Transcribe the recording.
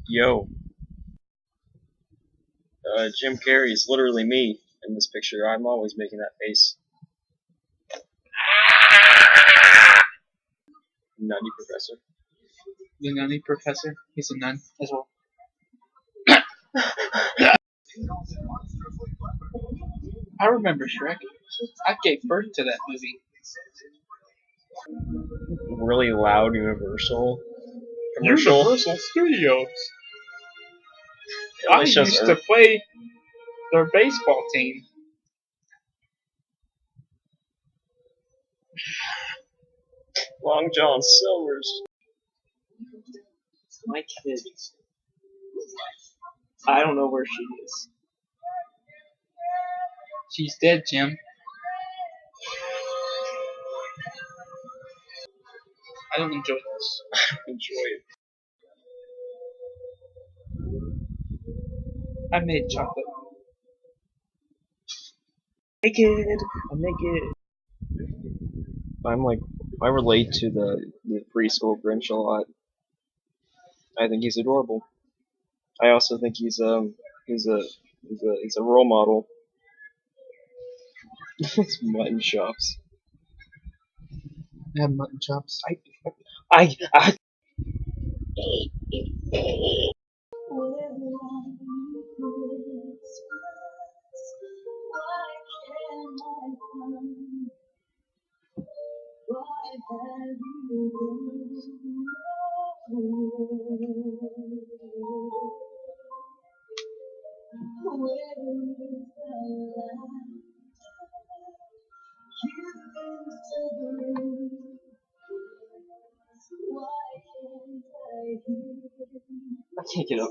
Yo, Jim Carrey is literally me in this picture. I'm always making that face. Nutty Professor. The nunny professor. He's a nun as well. I remember Shrek. I gave birth to that movie. Really loud Universal commercial. Universal Studios. It I only shows used to Earth. play their baseball team. Long John Silver's. My kid. I don't know where she is. She's dead, Jim. I don't enjoy this. Enjoy it. I made chocolate. Naked. I'm naked. I relate to the preschool Grinch a lot. I think he's adorable. I also think he's a role model. It's mutton chops. I have mutton chops. I can't get up.